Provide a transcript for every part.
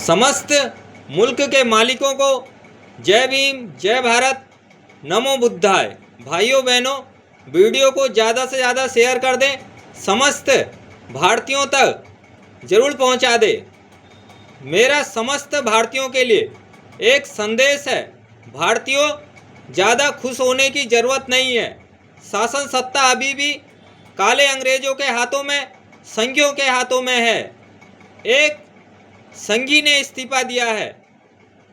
समस्त मुल्क के मालिकों को जय भीम, जय भारत, नमो बुद्धाय। भाइयों बहनों, वीडियो को ज़्यादा से ज़्यादा शेयर कर दें, समस्त भारतीयों तक ज़रूर पहुंचा दें। मेरा समस्त भारतीयों के लिए एक संदेश है, भारतीयों ज़्यादा खुश होने की ज़रूरत नहीं है। शासन सत्ता अभी भी काले अंग्रेजों के हाथों में, संघियों के हाथों में है। एक संघी ने इस्तीफा दिया है,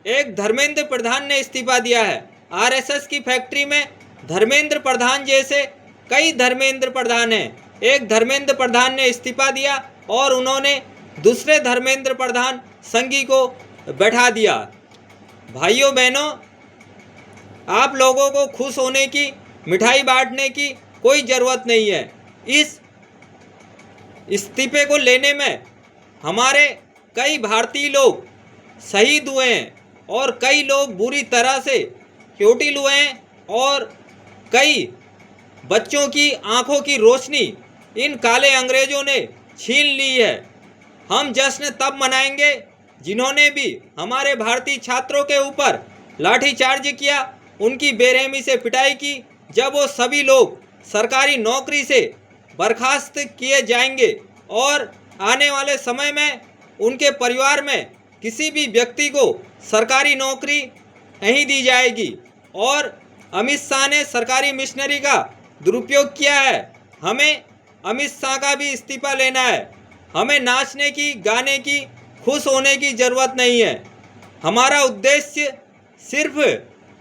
एक धर्मेंद्र प्रधान ने इस्तीफा दिया है। आरएसएस की फैक्ट्री में धर्मेंद्र प्रधान जैसे कई धर्मेंद्र प्रधान हैं। एक धर्मेंद्र प्रधान ने इस्तीफा दिया और उन्होंने दूसरे धर्मेंद्र प्रधान संघी को बैठा दिया। भाइयों बहनों, आप लोगों को खुश होने की, मिठाई बांटने की कोई ज़रूरत नहीं है। इस इस्तीफे को लेने में हमारे कई भारतीय लोग शहीद हुए हैं और कई लोग बुरी तरह से चोटिल हुए हैं और कई बच्चों की आंखों की रोशनी इन काले अंग्रेजों ने छीन ली है। हम जश्न तब मनाएंगे जिन्होंने भी हमारे भारतीय छात्रों के ऊपर लाठीचार्ज किया, उनकी बेरहमी से पिटाई की, जब वो सभी लोग सरकारी नौकरी से बर्खास्त किए जाएंगे और आने वाले समय में उनके परिवार में किसी भी व्यक्ति को सरकारी नौकरी नहीं दी जाएगी। और अमित शाह ने सरकारी मिशनरी का दुरुपयोग किया है। हमें अमित शाह का भी इस्तीफा लेना है। हमें नाचने की, गाने की, खुश होने की ज़रूरत नहीं है। हमारा उद्देश्य सिर्फ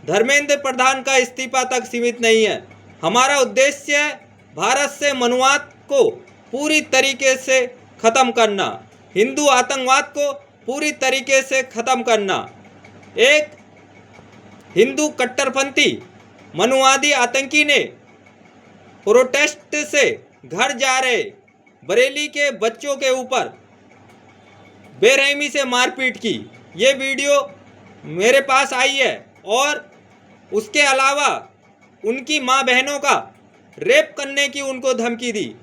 धर्मेंद्र प्रधान का इस्तीफा तक सीमित नहीं है। हमारा उद्देश्य है भारत से मनुवाद को पूरी तरीके से ख़त्म करना, हिंदू आतंकवाद को पूरी तरीके से ख़त्म करना। एक हिंदू कट्टरपंथी मनुवादी आतंकी ने प्रोटेस्ट से घर जा रहे बरेली के बच्चों के ऊपर बेरहमी से मारपीट की। ये वीडियो मेरे पास आई है और उसके अलावा उनकी माँ बहनों का रेप करने की उनको धमकी दी।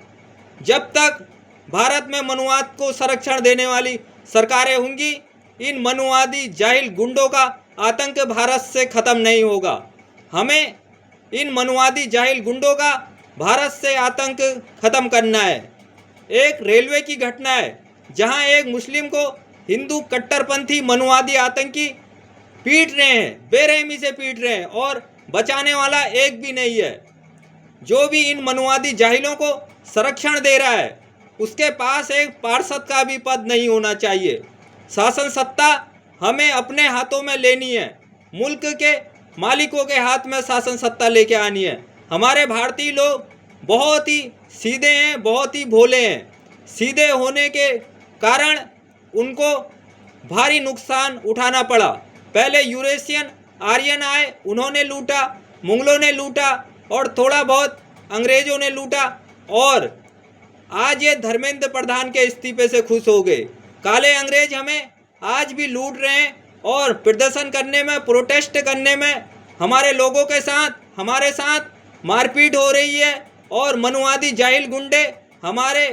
जब तक भारत में मनुवाद को संरक्षण देने वाली सरकारें होंगी, इन मनुवादी जाहिल गुंडों का आतंक भारत से ख़त्म नहीं होगा। हमें इन मनुवादी जाहिल गुंडों का भारत से आतंक ख़त्म करना है। एक रेलवे की घटना है जहां एक मुस्लिम को हिंदू कट्टरपंथी मनुवादी आतंकी पीट रहे हैं, बेरहमी से पीट रहे हैं और बचाने वाला एक भी नहीं है। जो भी इन मनुवादी जाहिलों को संरक्षण दे रहा है उसके पास एक पार्षद का भी पद नहीं होना चाहिए। शासन सत्ता हमें अपने हाथों में लेनी है, मुल्क के मालिकों के हाथ में शासन सत्ता लेके आनी है। हमारे भारतीय लोग बहुत ही सीधे हैं, बहुत ही भोले हैं। सीधे होने के कारण उनको भारी नुकसान उठाना पड़ा। पहले यूरेशियन आर्यन आए, उन्होंने लूटा, मुगलों ने लूटा और थोड़ा बहुत अंग्रेज़ों ने लूटा और आज ये धर्मेंद्र प्रधान के इस्तीफे से खुश हो गए। काले अंग्रेज हमें आज भी लूट रहे हैं और प्रदर्शन करने में, प्रोटेस्ट करने में हमारे लोगों के साथ, हमारे साथ मारपीट हो रही है और मनुवादी जाहिल गुंडे हमारे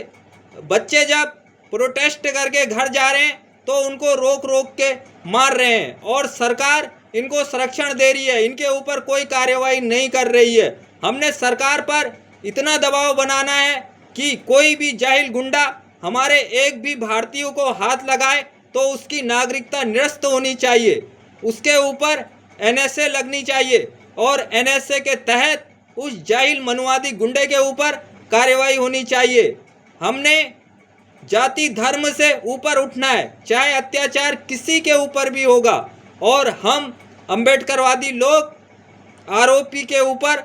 बच्चे जब प्रोटेस्ट करके घर जा रहे हैं तो उनको रोक रोक के मार रहे हैं और सरकार इनको संरक्षण दे रही है, इनके ऊपर कोई कार्रवाई नहीं कर रही है। हमने सरकार पर इतना दबाव बनाना है कि कोई भी जाहिल गुंडा हमारे एक भी भारतीयों को हाथ लगाए तो उसकी नागरिकता निरस्त होनी चाहिए, उसके ऊपर एनएसए लगनी चाहिए और एनएसए के तहत उस जाहिल मनुवादी गुंडे के ऊपर कार्रवाई होनी चाहिए। हमने जाति धर्म से ऊपर उठना है, चाहे अत्याचार किसी के ऊपर भी होगा। और हम अम्बेडकरवादी लोग आरोपी के ऊपर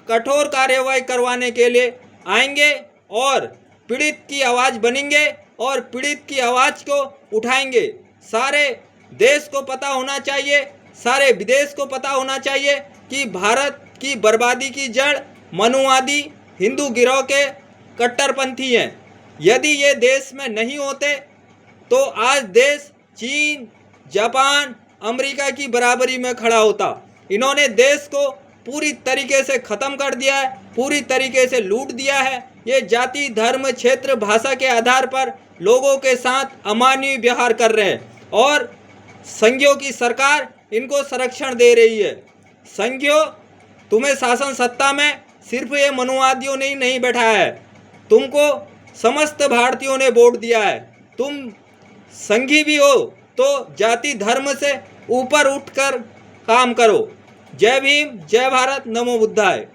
कठोर कार्रवाई करवाने के लिए आएंगे और पीड़ित की आवाज़ बनेंगे और पीड़ित की आवाज़ को उठाएंगे। सारे देश को पता होना चाहिए, सारे विदेश को पता होना चाहिए कि भारत की बर्बादी की जड़ मनुवादी हिंदू गिरोह के कट्टरपंथी हैं। यदि ये देश में नहीं होते तो आज देश चीन, जापान, अमेरिका की बराबरी में खड़ा होता। इन्होंने देश को पूरी तरीके से ख़त्म कर दिया है, पूरी तरीके से लूट दिया है। ये जाति, धर्म, क्षेत्र, भाषा के आधार पर लोगों के साथ अमानवीय व्यवहार कर रहे हैं। और संघियों की सरकार इनको संरक्षण दे रही है। संघियों, तुम्हें शासन सत्ता में सिर्फ ये मनुवादियों ने ही नहीं बैठाया है, तुमको समस्त भारतीयों ने वोट दिया है। तुम संघी भी हो तो जाति धर्म से ऊपर उठकर काम करो। जय भीम, जय भारत, नमो बुद्धाय।